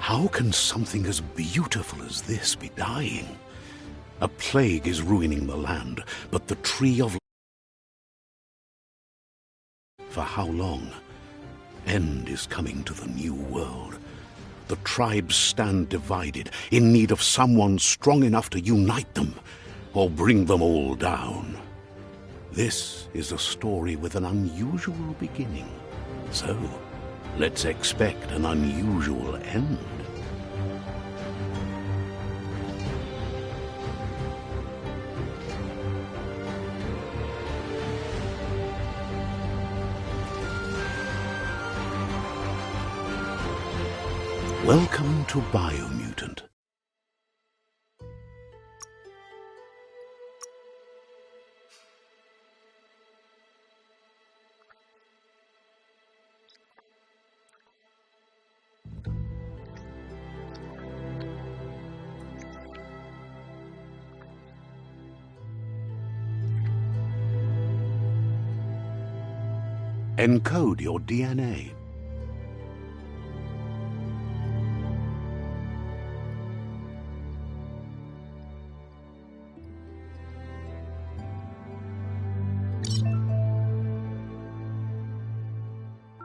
How can something as beautiful as this be dying? A plague is ruining the land, but the tree of life... For how long? End is coming to the new world. The tribes stand divided, in need of someone strong enough to unite them, or bring them all down. This is a story with an unusual beginning. So, let's expect an unusual end. Welcome to Biomutant. Encode your DNA.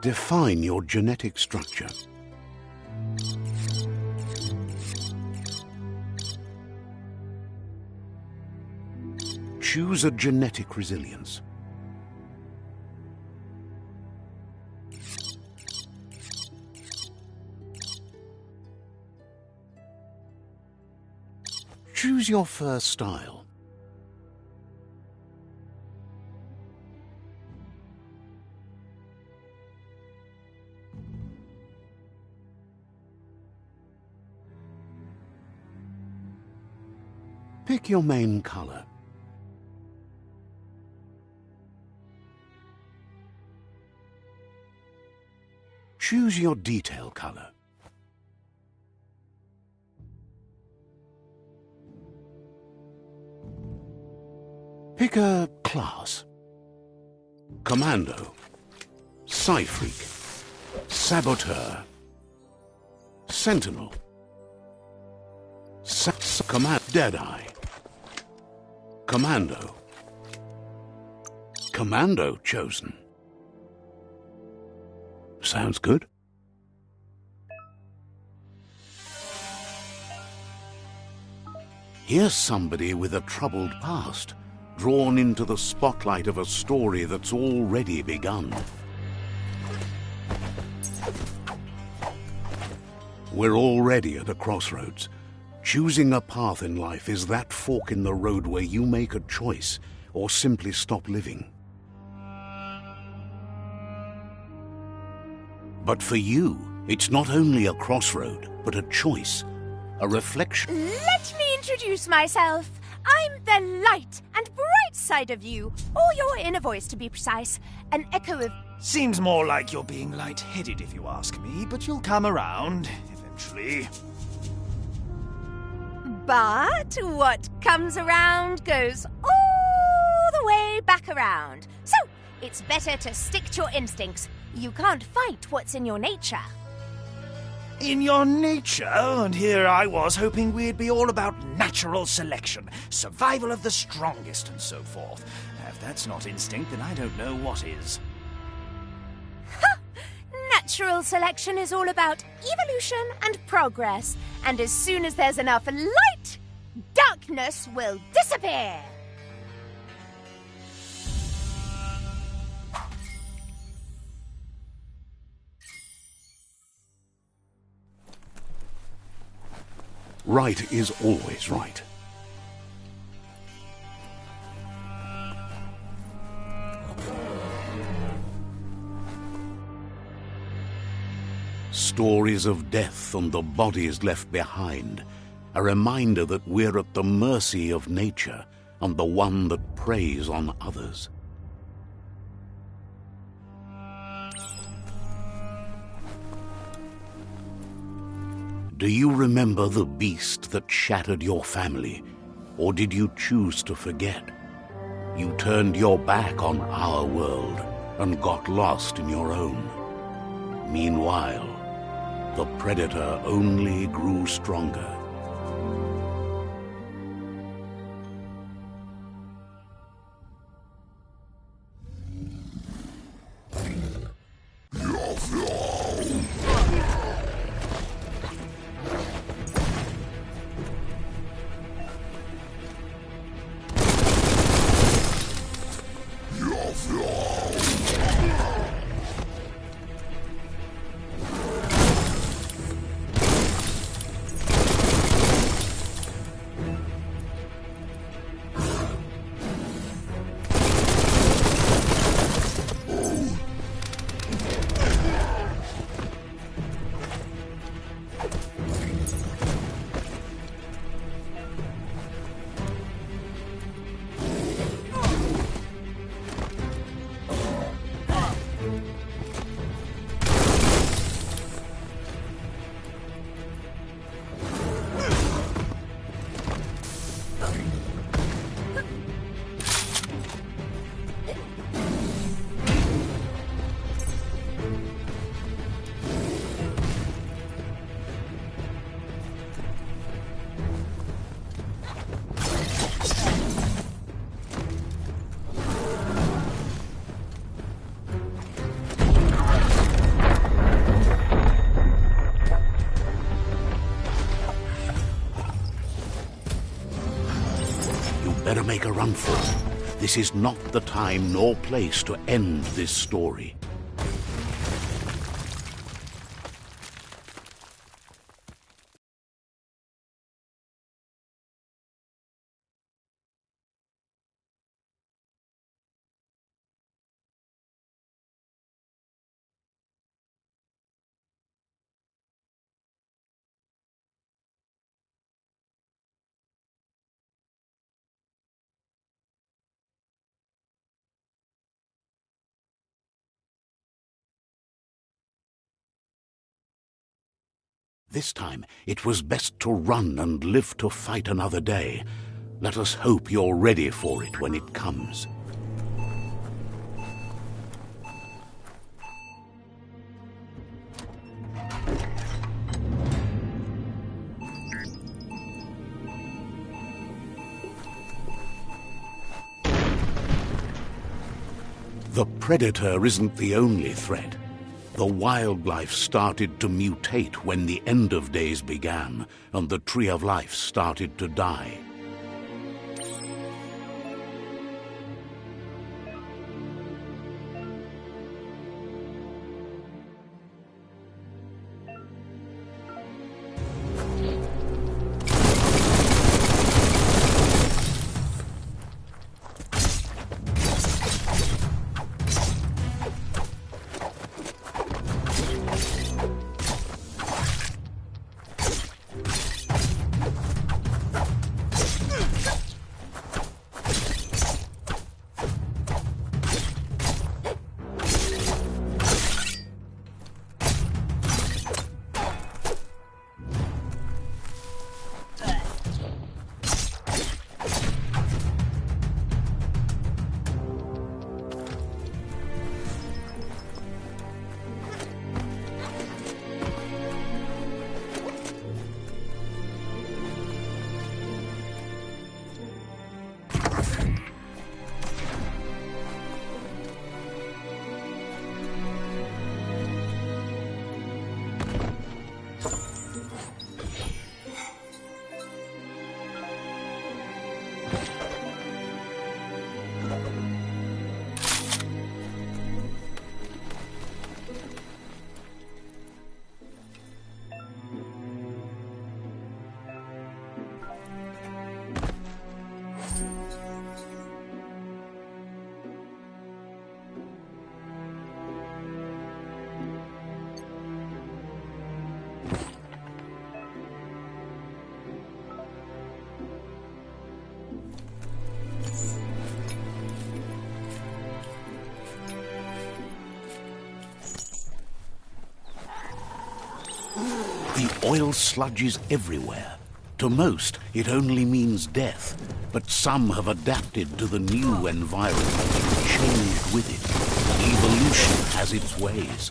Define your genetic structure. Choose a genetic resilience. Choose your fur style. Pick your main color. Choose your detail color. Pick a class. Commando, Psy-Freak, Saboteur, Sentinel, Deadeye, Commando. Commando chosen. Sounds good. Here's somebody with a troubled past, drawn into the spotlight of a story that's already begun. We're already at a crossroads. Choosing a path in life is that fork in the road where you make a choice or simply stop living. But for you, it's not only a crossroad, but a choice, a reflection. Let me introduce myself. I'm the light and bright side of you, or your inner voice to be precise, an echo of... Seems more like you're being light-headed if you ask me, but you'll come around, eventually. But what comes around goes all the way back around. So, it's better to stick to your instincts. You can't fight what's in your nature. In your nature? And here I was hoping we'd be all about natural selection, survival of the strongest and so forth. If that's not instinct, then I don't know what is. Natural selection is all about evolution and progress. And as soon as there's enough light, darkness will disappear. Right is always right. Stories of death and the bodies left behind, a reminder that we're at the mercy of nature and the one that preys on others. Do you remember the beast that shattered your family, or did you choose to forget? You turned your back on our world and got lost in your own. Meanwhile, The predator only grew stronger. Better make a run for it. This is not the time nor place to end this story. This time, it was best to run and live to fight another day. Let us hope you're ready for it when it comes. The predator isn't the only threat. The wildlife started to mutate when the end of days began, and the tree of life started to die. The oil sludges everywhere. To most, it only means death, but some have adapted to the new environment and changed with it. Evolution has its ways.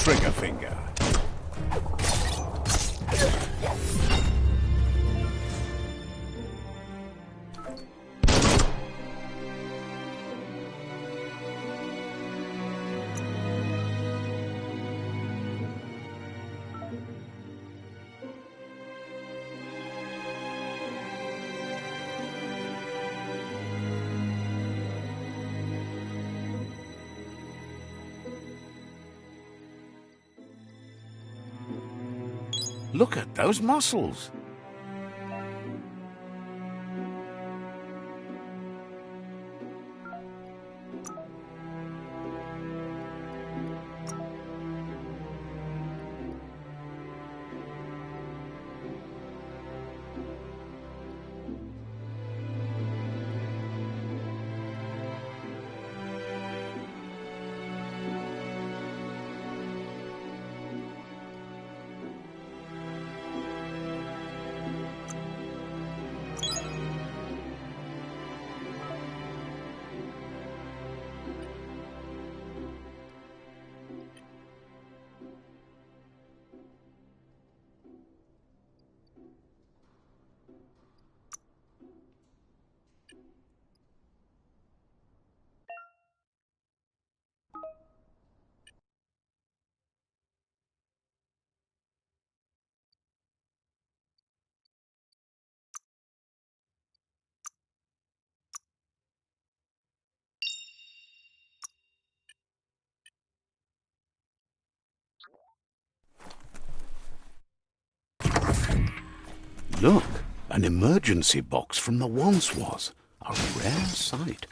Trigger finger. Look at those muscles. Look, an emergency box from the once was. A rare sight.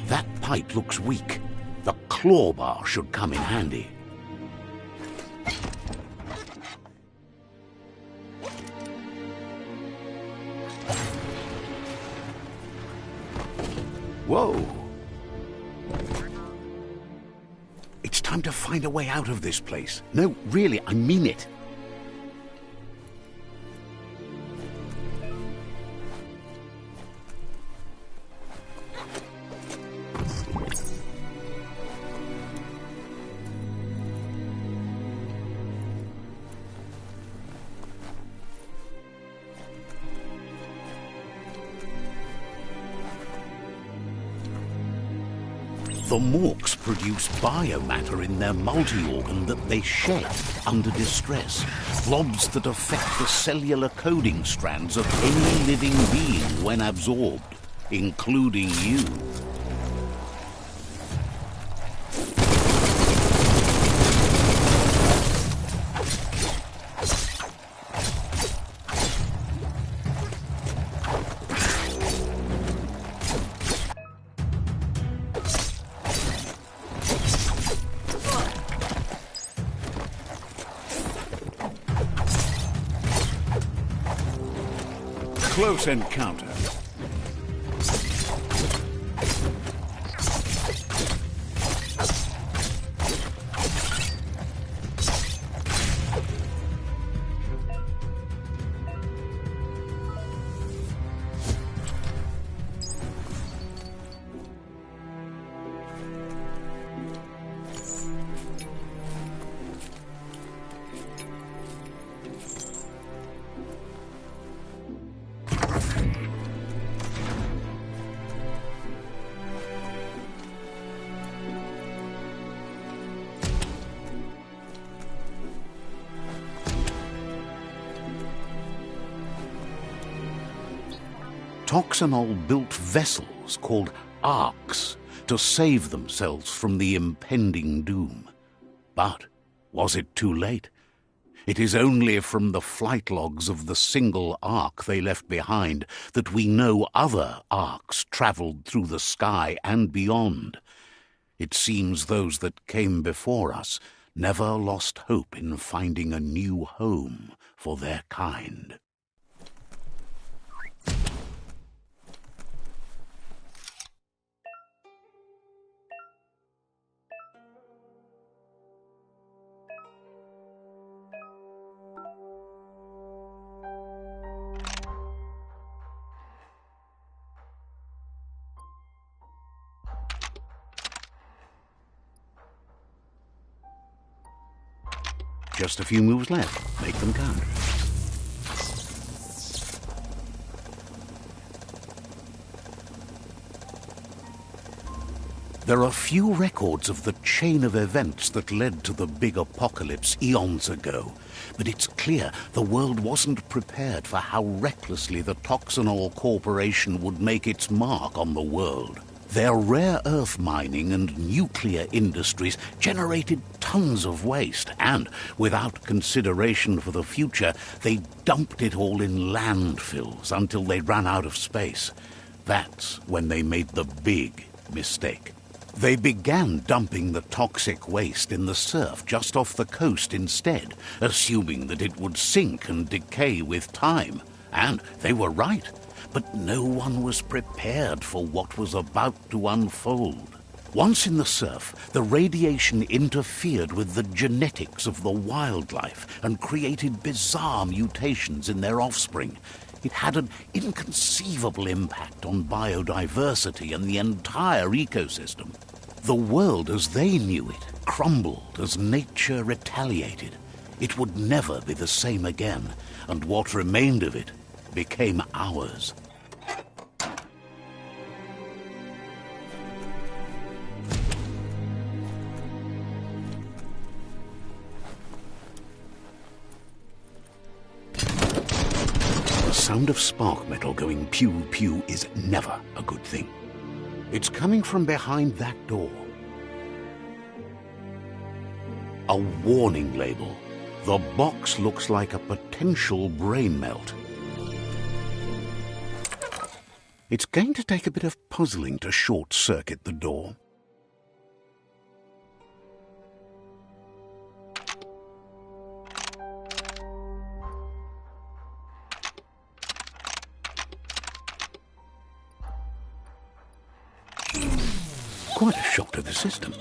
That pipe looks weak. The claw bar should come in handy. Whoa! It's time to find a way out of this place. No, really, I mean it. The Morks produce biomatter in their multi-organ that they shed under distress. Blobs that affect the cellular coding strands of any living being when absorbed, including you. Close encounter. Toxanol built vessels called arks to save themselves from the impending doom. But was it too late? It is only from the flight logs of the single ark they left behind that we know other arks travelled through the sky and beyond. It seems those that came before us never lost hope in finding a new home for their kind. Just a few moves left. Make them count. There are few records of the chain of events that led to the big apocalypse eons ago, but it's clear the world wasn't prepared for how recklessly the Toxanol Corporation would make its mark on the world. Their rare earth mining and nuclear industries generated tons of waste, and, without consideration for the future, they dumped it all in landfills until they ran out of space. That's when they made the big mistake. They began dumping the toxic waste in the surf just off the coast instead, assuming that it would sink and decay with time. And they were right. but no one was prepared for what was about to unfold. Once in the surf, the radiation interfered with the genetics of the wildlife and created bizarre mutations in their offspring. It had an inconceivable impact on biodiversity and the entire ecosystem. The world as they knew it crumbled as nature retaliated. It would never be the same again, and what remained of it became ours. The sound of spark metal going pew-pew is never a good thing. It's coming from behind that door. A warning label. The box looks like a potential brain melt. It's going to take a bit of puzzling to short-circuit the door. Quite a shock to the system.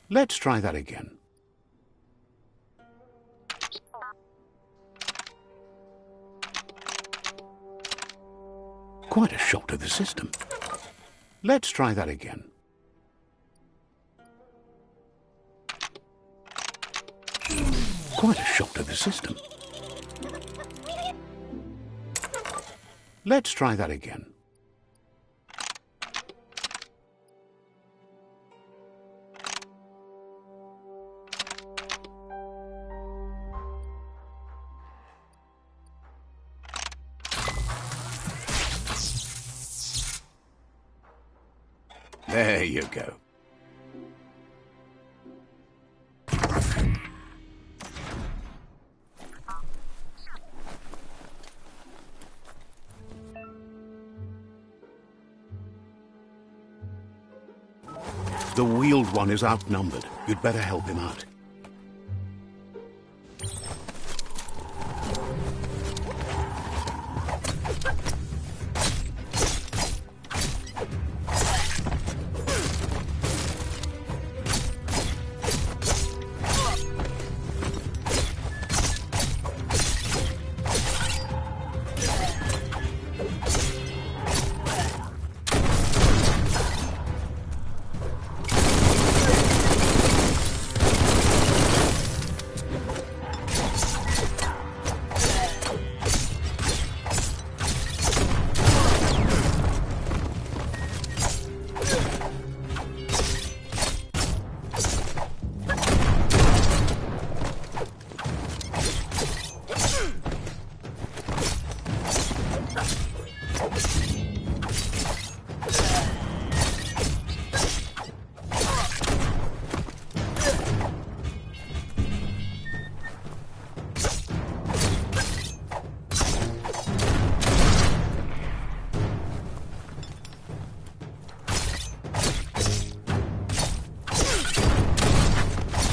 Let's try that again. Quite a shock to the system. Let's try that again. Quite a shock to the system. Let's try that again. There you go. The wheeled one is outnumbered. You'd better help him out.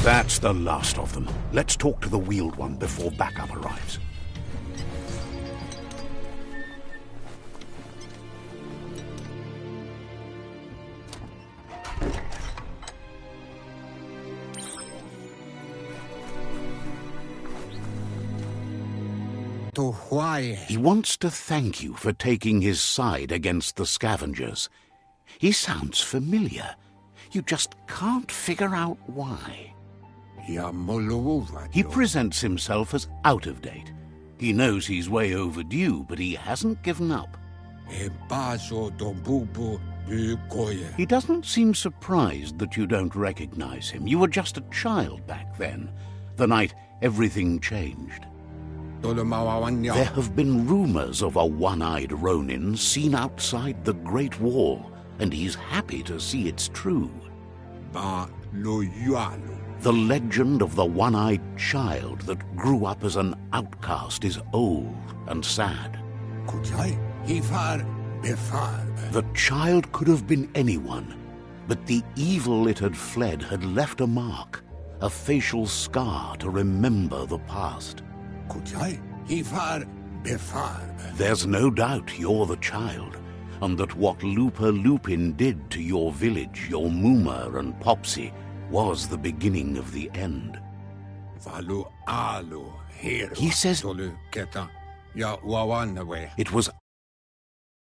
That's the last of them. Let's talk to the wheeled one before backup arrives. He wants to thank you for taking his side against the scavengers. He sounds familiar. You just can't figure out why. He presents himself as out of date. He knows he's way overdue, but he hasn't given up. He doesn't seem surprised that you don't recognize him. You were just a child back then, the night everything changed. There have been rumors of a one-eyed Ronin seen outside the Great Wall, and he's happy to see it's true. The legend of the one-eyed child that grew up as an outcast is old and sad. The child could have been anyone, but the evil it had fled had left a mark, a facial scar to remember the past. Ifar befar. There's no doubt you're the child, and that what Looper Lupin did to your village, your Muma and Popsy, was the beginning of the end. Valu alu here. He says Tolu keta ya wawan away. it was